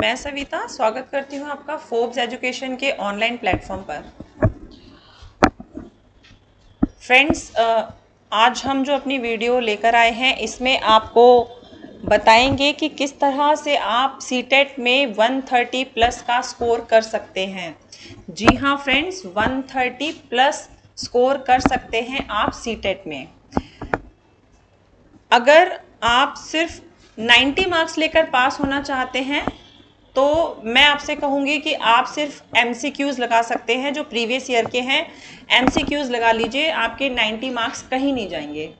मैं सविता स्वागत करती हूँ आपका फोर्ब्स एजुकेशन के ऑनलाइन प्लेटफॉर्म पर। फ्रेंड्स, आज हम जो अपनी वीडियो लेकर आए हैं इसमें आपको बताएंगे कि किस तरह से आप सीटेट में 130 प्लस का स्कोर कर सकते हैं। जी हाँ फ्रेंड्स, 130 प्लस स्कोर कर सकते हैं आप सीटेट में। अगर आप सिर्फ 90 मार्क्स लेकर पास होना चाहते हैं तो मैं आपसे कहूँगी कि आप सिर्फ MCQs लगा सकते हैं जो प्रीवियस ईयर के हैं। MCQs लगा लीजिए, आपके 90 मार्क्स कहीं नहीं जाएंगे।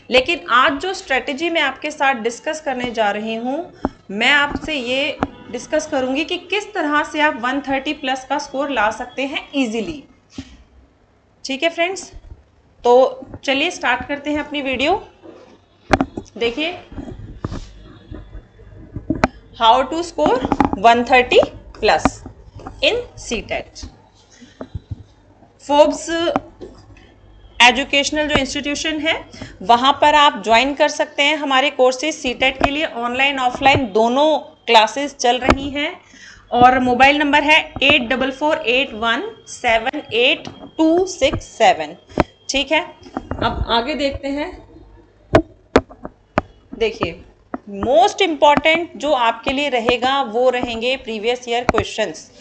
लेकिन आज जो स्ट्रेटजी मैं आपके साथ डिस्कस करने जा रही हूँ, मैं आपसे ये डिस्कस करूँगी कि किस तरह से आप 130 प्लस का स्कोर ला सकते हैं इजीली। ठीक है फ्रेंड्स, तो चलिए स्टार्ट करते हैं अपनी वीडियो। देखिए, how to score 130 plus in CTET. Forbes educational जो इंस्टीट्यूशन है वहाँ पर आप ज्वाइन कर सकते हैं हमारे कोर्सेज। सीटेट के लिए ऑनलाइन ऑफलाइन दोनों क्लासेस चल रही हैं और मोबाइल नंबर है 8448178267। ठीक है, अब आगे देखते हैं। देखिए, मोस्ट इम्पॉर्टेंट जो आपके लिए रहेगा वो रहेंगे previous year questions.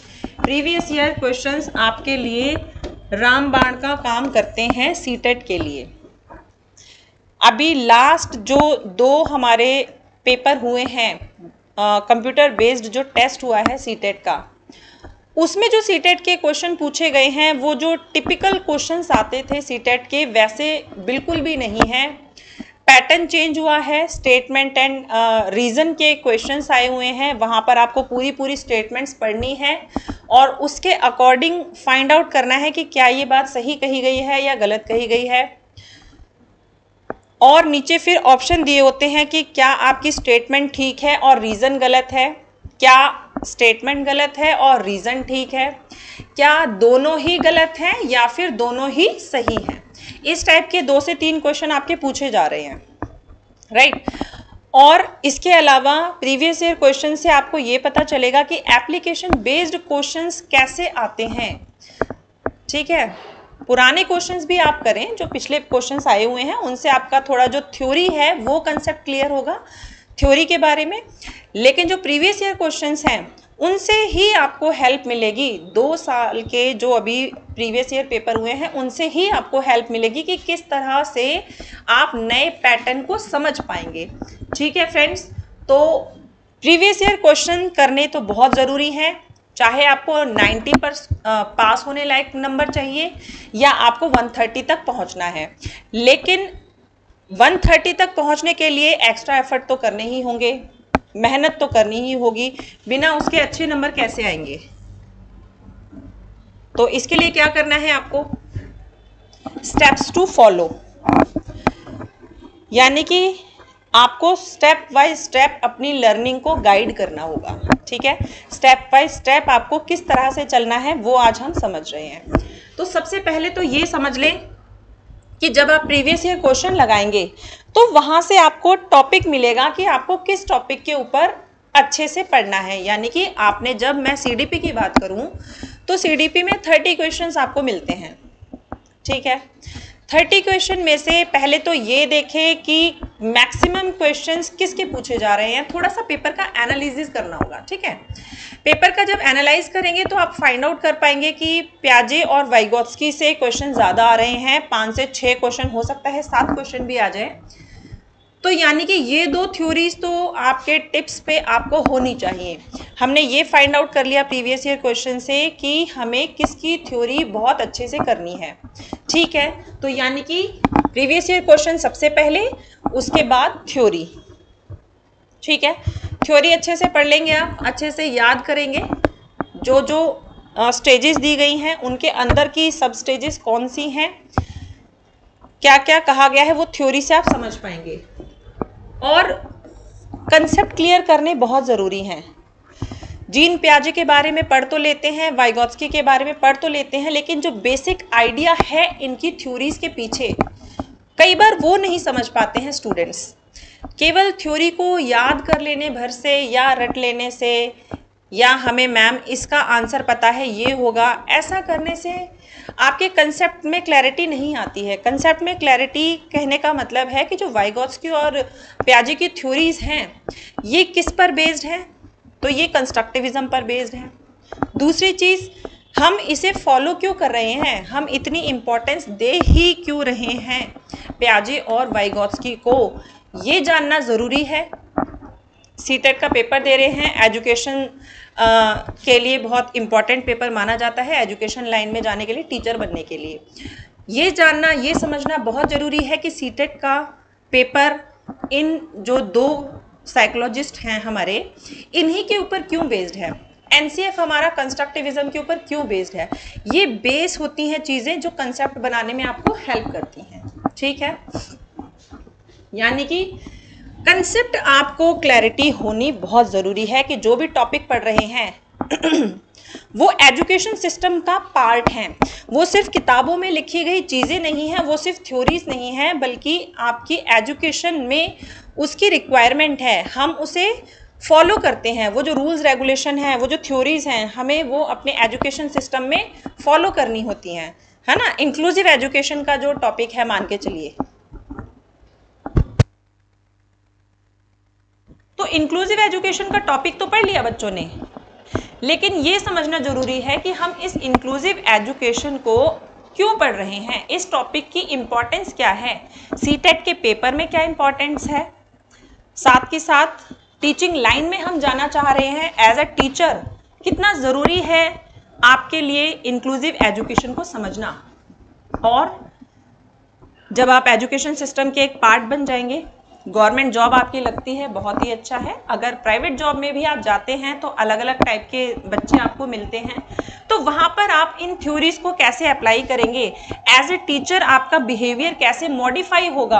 Previous year questions आपके लिए रामबाण का काम करते हैं सीटेट के लिए। अभी लास्ट जो 2 हमारे पेपर हुए हैं, कंप्यूटर बेस्ड जो टेस्ट हुआ है सीटेट का, उसमें जो सीटेट के क्वेश्चन पूछे गए हैं वो जो टिपिकल क्वेश्चंस आते थे सीटेट के वैसे बिल्कुल भी नहीं है। पैटर्न चेंज हुआ है, स्टेटमेंट एंड रीज़न के क्वेश्चंस आए हुए हैं। वहाँ पर आपको पूरी स्टेटमेंट्स पढ़नी है और उसके अकॉर्डिंग फाइंड आउट करना है कि क्या ये बात सही कही गई है या गलत कही गई है। और नीचे फिर ऑप्शन दिए होते हैं कि क्या आपकी स्टेटमेंट ठीक है और रीज़न गलत है, क्या स्टेटमेंट गलत है और रीज़न ठीक है, क्या दोनों ही गलत हैं या फिर दोनों ही सही हैं। इस टाइप के 2 से 3 क्वेश्चन आपके पूछे जा रहे हैं, राइट। और इसके अलावा प्रीवियस ईयर क्वेश्चन से आपको ये पता चलेगा कि एप्लीकेशन बेस्ड क्वेश्चंस कैसे आते हैं। ठीक है, पुराने क्वेश्चंस भी आप करें, जो पिछले क्वेश्चंस आए हुए हैं उनसे आपका थोड़ा जो थ्योरी है वो कंसेप्ट क्लियर होगा थ्योरी के बारे में। लेकिन जो प्रीवियस ईयर क्वेश्चंस हैं उनसे ही आपको हेल्प मिलेगी। 2 साल के जो अभी प्रीवियस ईयर पेपर हुए हैं उनसे ही आपको हेल्प मिलेगी कि किस तरह से आप नए पैटर्न को समझ पाएंगे। ठीक है फ्रेंड्स, तो प्रीवियस ईयर क्वेश्चन करने तो बहुत ज़रूरी हैं, चाहे आपको 90 पर पास होने लायक नंबर चाहिए या आपको 130 तक पहुंचना है। लेकिन 130 तक पहुंचने के लिए एक्स्ट्रा एफर्ट तो करने ही होंगे, मेहनत तो करनी ही होगी, बिना उसके अच्छे नंबर कैसे आएंगे। तो इसके लिए क्या करना है आपको, स्टेप्स टू फॉलो, यानी कि आपको स्टेप बाय स्टेप अपनी लर्निंग को गाइड करना होगा। ठीक है, स्टेप बाय स्टेप आपको किस तरह से चलना है वो आज हम समझ रहे हैं। तो सबसे पहले तो ये समझ लें कि जब आप प्रीवियस ईयर क्वेश्चन लगाएंगे तो वहाँ से आपको टॉपिक मिलेगा कि आपको किस टॉपिक के ऊपर अच्छे से पढ़ना है। यानी कि आपने, जब मैं CDP की बात करूँ तो CDP में 30 क्वेश्चंस आपको मिलते हैं। ठीक है, 30 क्वेश्चन में से पहले तो ये देखें कि मैक्सिमम क्वेश्चंस किसके पूछे जा रहे हैं। थोड़ा सा पेपर का एनालिसिस करना होगा। ठीक है, पेपर का जब एनालाइज करेंगे तो आप फाइंड आउट कर पाएंगे कि प्याजे और वाइगोत्स्की से क्वेश्चन ज़्यादा आ रहे हैं। 5 से 6 क्वेश्चन, हो सकता है 7 क्वेश्चन भी आ जाए। तो यानी कि ये 2 थ्योरीज तो आपके टिप्स पे आपको होनी चाहिए। हमने ये फाइंड आउट कर लिया प्रीवियस ईयर क्वेश्चन से कि हमें किसकी थ्योरी बहुत अच्छे से करनी है। ठीक है, तो यानी कि प्रीवियस ईयर क्वेश्चन सबसे पहले, उसके बाद थ्योरी। ठीक है, थ्योरी अच्छे से पढ़ लेंगे, आप अच्छे से याद करेंगे, जो जो स्टेजेस दी गई हैं उनके अंदर की सब स्टेजेस कौन सी हैं, क्या क्या कहा गया है, वो थ्योरी से आप समझ पाएंगे। और कंसेप्ट क्लियर करने बहुत ज़रूरी हैं। जीन पियाजे के बारे में पढ़ तो लेते हैं, वाइगोत्स्की के बारे में पढ़ तो लेते हैं, लेकिन जो बेसिक आइडिया है इनकी थ्योरीज के पीछे, कई बार वो नहीं समझ पाते हैं स्टूडेंट्स। केवल थ्योरी को याद कर लेने भर से या रट लेने से या हमें मैम इसका आंसर पता है ये होगा, ऐसा करने से आपके कंसेप्ट में क्लैरिटी नहीं आती है। कंसेप्ट में क्लैरिटी कहने का मतलब है कि जो वाइगोत्स्की और पियाजे की थ्योरीज हैं ये किस पर बेस्ड है, तो ये कंस्ट्रक्टिविज्म पर बेस्ड है। दूसरी चीज़, हम इसे फॉलो क्यों कर रहे हैं, हम इतनी इम्पोर्टेंस दे ही क्यों रहे हैं पियाजे और वाइगोत्स्की को, ये जानना ज़रूरी है। सीटेट का पेपर दे रहे हैं, एजुकेशन के लिए बहुत इम्पॉर्टेंट पेपर माना जाता है, एजुकेशन लाइन में जाने के लिए, टीचर बनने के लिए। ये जानना, ये समझना बहुत ज़रूरी है कि सीटेट का पेपर इन जो दो साइकोलॉजिस्ट हैं हमारे, इन्हीं के ऊपर क्यों बेस्ड है। एनसीएफ हमारा कंस्ट्रक्टिविज्म के ऊपर क्यों बेस्ड है। ये बेस होती हैं चीज़ें जो कंसेप्ट बनाने में आपको हेल्प करती हैं, ठीक है। यानी कि कंसेप्ट आपको क्लैरिटी होनी बहुत ज़रूरी है कि जो भी टॉपिक पढ़ रहे हैं वो एजुकेशन सिस्टम का पार्ट हैं। वो सिर्फ किताबों में लिखी गई चीज़ें नहीं हैं, वो सिर्फ थ्योरीज नहीं हैं, बल्कि आपकी एजुकेशन में उसकी रिक्वायरमेंट है। हम उसे फॉलो करते हैं, वो जो रूल्स रेगुलेशन है, वो जो थ्योरीज हैं, हमें वो अपने एजुकेशन सिस्टम में फॉलो करनी होती हैं, है ना। इंक्लूसिव एजुकेशन का जो टॉपिक है, मान के चलिए, तो इंक्लूसिव एजुकेशन का टॉपिक तो पढ़ लिया बच्चों ने, लेकिन ये समझना जरूरी है कि हम इस इंक्लूसिव एजुकेशन को क्यों पढ़ रहे हैं, इस टॉपिक की इम्पोर्टेंस क्या है, सीटेट के पेपर में क्या इम्पोर्टेंस है, साथ के साथ टीचिंग लाइन में हम जाना चाह रहे हैं एज अ टीचर, कितना ज़रूरी है आपके लिए इंक्लूसिव एजुकेशन को समझना। और जब आप एजुकेशन सिस्टम के एक पार्ट बन जाएंगे, गवर्नमेंट जॉब आपकी लगती है, बहुत ही अच्छा है। अगर प्राइवेट जॉब में भी आप जाते हैं तो अलग अलग टाइप के बच्चे आपको मिलते हैं, तो वहाँ पर आप इन थ्योरीज को कैसे अप्लाई करेंगे, एज ए टीचर आपका बिहेवियर कैसे मॉडिफाई होगा,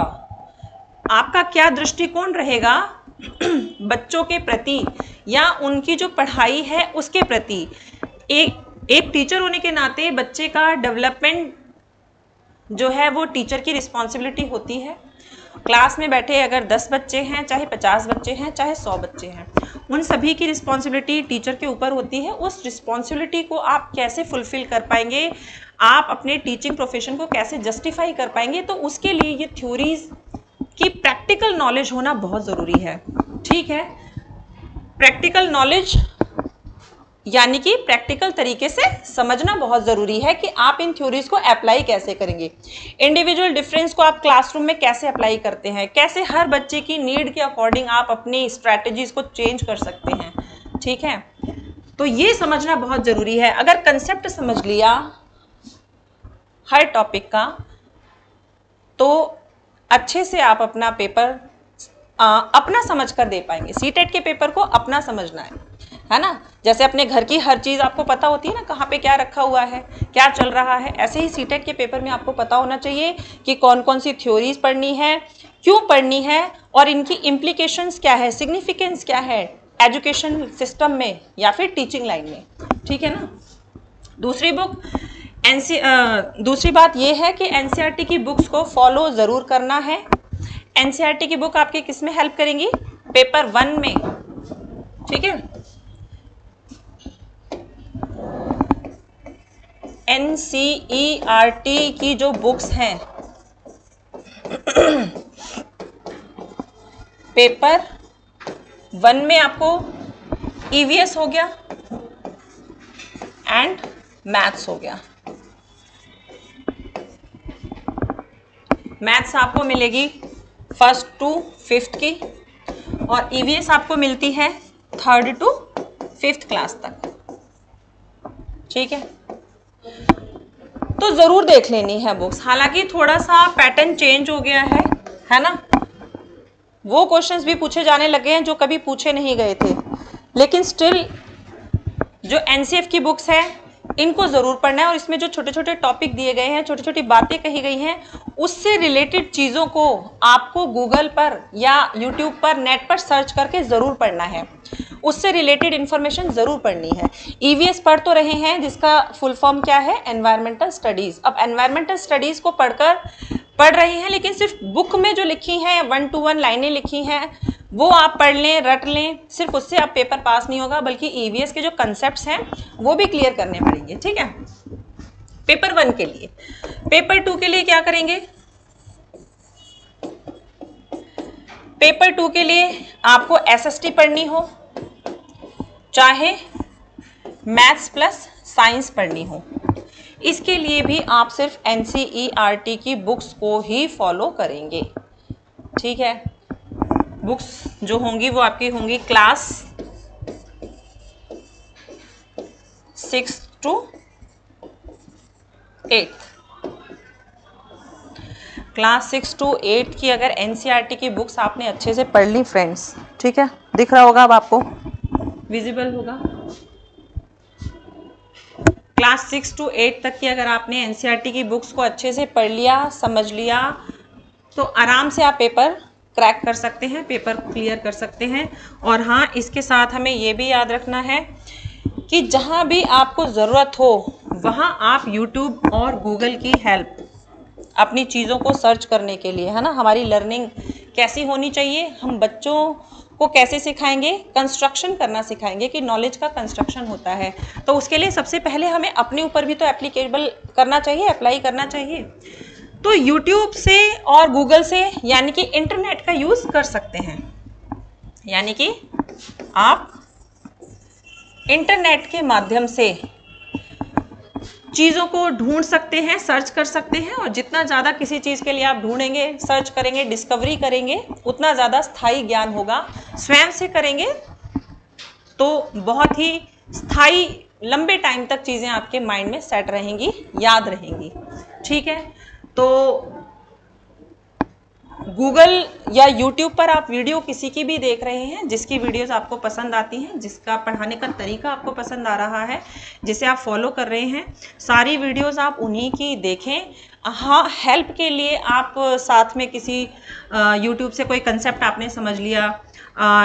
आपका क्या दृष्टिकोण रहेगा बच्चों के प्रति या उनकी जो पढ़ाई है उसके प्रति। एक टीचर होने के नाते बच्चे का डेवलपमेंट जो है वो टीचर की रिस्पॉन्सिबिलिटी होती है। क्लास में बैठे अगर 10 बच्चे हैं, चाहे 50 बच्चे हैं, चाहे 100 बच्चे हैं, उन सभी की रिस्पॉन्सिबिलिटी टीचर के ऊपर होती है। उस रिस्पॉन्सिबिलिटी को आप कैसे फुलफिल कर पाएंगे, आप अपने टीचिंग प्रोफेशन को कैसे जस्टिफाई कर पाएंगे, तो उसके लिए ये थ्योरीज की प्रैक्टिकल नॉलेज होना बहुत ज़रूरी है, ठीक है। प्रैक्टिकल नॉलेज यानी कि प्रैक्टिकल तरीके से समझना बहुत ज़रूरी है कि आप इन थ्योरीज को अप्लाई कैसे करेंगे, इंडिविजुअल डिफरेंस को आप क्लासरूम में कैसे अप्लाई करते हैं, कैसे हर बच्चे की नीड के अकॉर्डिंग आप अपनी स्ट्रैटेजीज को चेंज कर सकते हैं, ठीक है। तो ये समझना बहुत ज़रूरी है। अगर कंसेप्ट समझ लिया हर टॉपिक का, तो अच्छे से आप अपना पेपर अपना समझ कर दे पाएंगे। सीटेट के पेपर को अपना समझना है ना। जैसे अपने घर की हर चीज़ आपको पता होती है ना, कहाँ पे क्या रखा हुआ है, क्या चल रहा है, ऐसे ही सीटेट के पेपर में आपको पता होना चाहिए कि कौन कौन सी थ्योरीज पढ़नी है, क्यों पढ़नी है, और इनकी इम्प्लीकेशंस क्या है, सिग्निफिकेंस क्या है एजुकेशन सिस्टम में या फिर टीचिंग लाइन में, ठीक है ना। दूसरी बात यह है कि एनसीईआरटी की बुक्स को फॉलो ज़रूर करना है। एनसीईआरटी की बुक आपके किस में हेल्प करेंगी, पेपर 1 में, ठीक है। एनसीईआरटी की जो बुक्स हैं पेपर 1 में आपको ईवीएस हो गया एंड मैथ्स हो गया। मैथ्स आपको मिलेगी 1st to 5th की, और ईवीएस आपको मिलती है 3rd to 5th क्लास तक, ठीक है। तो ज़रूर देख लेनी है बुक्स। हालांकि थोड़ा सा पैटर्न चेंज हो गया है ना। वो क्वेश्चंस भी पूछे जाने लगे हैं जो कभी पूछे नहीं गए थे, लेकिन स्टिल जो एनसीएफ की बुक्स है इनको ज़रूर पढ़ना है। और इसमें जो छोटे छोटे टॉपिक दिए गए हैं, छोटी छोटी बातें कही गई हैं, उससे रिलेटेड चीज़ों को आपको गूगल पर या यूट्यूब पर, नेट पर सर्च करके ज़रूर पढ़ना है। उससे रिलेटेड इन्फॉर्मेशन ज़रूर पढ़नी है। ईवीएस पढ़ तो रहे हैं, जिसका फुल फॉर्म क्या है, एनवायरमेंटल स्टडीज़। अब एनवायरमेंटल स्टडीज़ को पढ़ रहे हैं, लेकिन सिर्फ बुक में जो लिखी हैं 1 to 1 लाइनें लिखी हैं वो आप पढ़ लें, रट लें, सिर्फ उससे आप पेपर पास नहीं होगा, बल्कि ईवीएस के जो कंसेप्ट्स हैं वो भी क्लियर करने पड़ेंगे। ठीक है, पेपर 1 के लिए। पेपर 2 के लिए क्या करेंगे, पेपर 2 के लिए आपको एसएसटी पढ़नी हो, चाहे मैथ्स प्लस साइंस पढ़नी हो, इसके लिए भी आप सिर्फ एनसीईआरटी की बुक्स को ही फॉलो करेंगे। ठीक है, बुक्स जो होंगी वो आपकी होंगी क्लास 6 to 8। क्लास 6 to 8 की अगर एनसीईआरटी की बुक्स आपने अच्छे से पढ़ ली फ्रेंड्स, ठीक है, दिख रहा होगा अब आपको, विजिबल होगा। क्लास 6 to 8 तक की अगर आपने एनसीईआरटी की बुक्स को अच्छे से पढ़ लिया, समझ लिया, तो आराम से आप पेपर क्रैक कर सकते हैं, पेपर क्लियर कर सकते हैं। और हाँ, इसके साथ हमें ये भी याद रखना है कि जहाँ भी आपको ज़रूरत हो वहाँ आप YouTube और गूगल की हेल्प अपनी चीज़ों को सर्च करने के लिए, है ना। हमारी लर्निंग कैसी होनी चाहिए, हम बच्चों को कैसे सिखाएंगे, कंस्ट्रक्शन करना सिखाएंगे कि नॉलेज का कंस्ट्रक्शन होता है। तो उसके लिए सबसे पहले हमें अपने ऊपर भी तो एप्लीकेबल करना चाहिए, अप्लाई करना चाहिए। तो YouTube से और गूगल से, यानी कि इंटरनेट का यूज़ कर सकते हैं, यानी कि आप इंटरनेट के माध्यम से चीज़ों को ढूंढ सकते हैं, सर्च कर सकते हैं। और जितना ज़्यादा किसी चीज़ के लिए आप ढूंढेंगे, सर्च करेंगे, डिस्कवरी करेंगे, उतना ज़्यादा स्थायी ज्ञान होगा। स्वयं से करेंगे तो बहुत ही स्थायी, लंबे टाइम तक चीज़ें आपके माइंड में सेट रहेंगी, याद रहेंगी। ठीक है, तो गूगल या यूट्यूब पर आप वीडियो किसी की भी देख रहे हैं, जिसकी वीडियोस आपको पसंद आती हैं, जिसका पढ़ाने का तरीका आपको पसंद आ रहा है, जिसे आप फॉलो कर रहे हैं, सारी वीडियोस आप उन्हीं की देखें। हाँ, हेल्प के लिए आप साथ में किसी यूट्यूब से कोई कंसेप्ट आपने समझ लिया,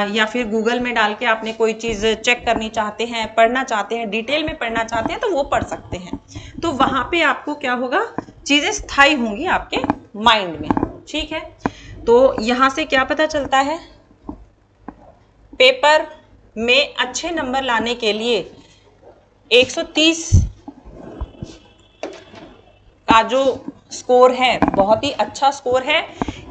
या फिर गूगल में डाल के आपने कोई चीज़ चेक करनी चाहते हैं, पढ़ना चाहते हैं, डिटेल में पढ़ना चाहते हैं, तो वो पढ़ सकते हैं। तो वहाँ पे आपको क्या होगा, चीज़ें स्थायी होंगी आपके माइंड में। ठीक है, तो यहाँ से क्या पता चलता है, पेपर में अच्छे नंबर लाने के लिए 130 का जो स्कोर है, बहुत ही अच्छा स्कोर है।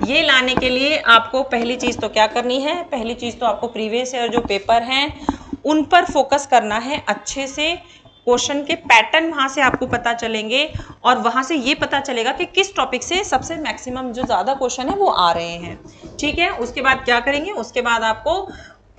ये लाने के लिए आपको पहली चीज़ तो क्या करनी है, पहली चीज़ तो आपको प्रीवियस ईयर जो पेपर हैं उन पर फोकस करना है अच्छे से। क्वेश्चन के पैटर्न वहाँ से आपको पता चलेंगे, और वहाँ से ये पता चलेगा कि किस टॉपिक से सबसे मैक्सिमम जो ज़्यादा क्वेश्चन है वो आ रहे हैं। ठीक है, उसके बाद क्या करेंगे, उसके बाद आपको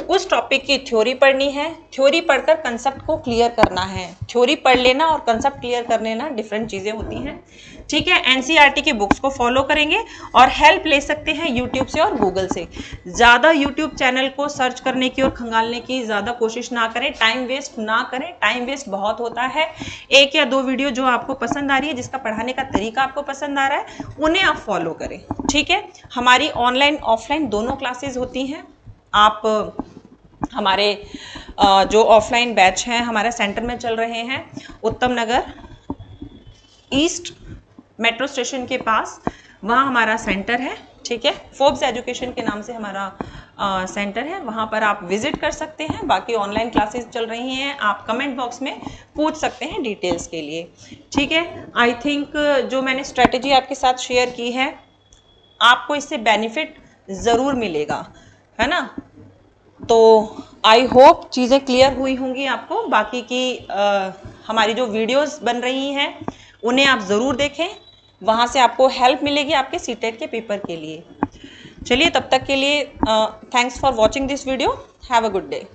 उस टॉपिक की थ्योरी पढ़नी है। थ्योरी पढ़कर कंसेप्ट को क्लियर करना है। थ्योरी पढ़ लेना और कंसेप्ट क्लियर कर लेना डिफरेंट चीज़ें होती हैं। ठीक है, एनसीईआरटी की बुक्स को फॉलो करेंगे और हेल्प ले सकते हैं यूट्यूब से और गूगल से। ज़्यादा यूट्यूब चैनल को सर्च करने की और खंगालने की ज़्यादा कोशिश ना करें, टाइम वेस्ट ना करें, टाइम वेस्ट बहुत होता है। 1 या 2 वीडियो जो आपको पसंद आ रही है, जिसका पढ़ाने का तरीका आपको पसंद आ रहा है, उन्हें आप फॉलो करें। ठीक है, हमारी ऑनलाइन ऑफलाइन दोनों क्लासेज होती हैं। आप हमारे जो ऑफलाइन बैच हैं हमारे सेंटर में चल रहे हैं, उत्तम नगर ईस्ट मेट्रो स्टेशन के पास, वहाँ हमारा सेंटर है। ठीक है, फोर्ब्स एजुकेशन के नाम से हमारा सेंटर है, वहाँ पर आप विजिट कर सकते हैं। बाकी ऑनलाइन क्लासेस चल रही हैं, आप कमेंट बॉक्स में पूछ सकते हैं डिटेल्स के लिए। ठीक है, आई थिंक जो मैंने स्ट्रेटेजी आपके साथ शेयर की है, आपको इससे बेनिफिट ज़रूर मिलेगा, है ना। तो आई होप चीज़ें क्लियर हुई होंगी आपको। बाकी की हमारी जो वीडियोस बन रही हैं उन्हें आप ज़रूर देखें, वहाँ से आपको हेल्प मिलेगी आपके सीटेट के पेपर के लिए। चलिए, तब तक के लिए thanks for watching this video. Have a good day.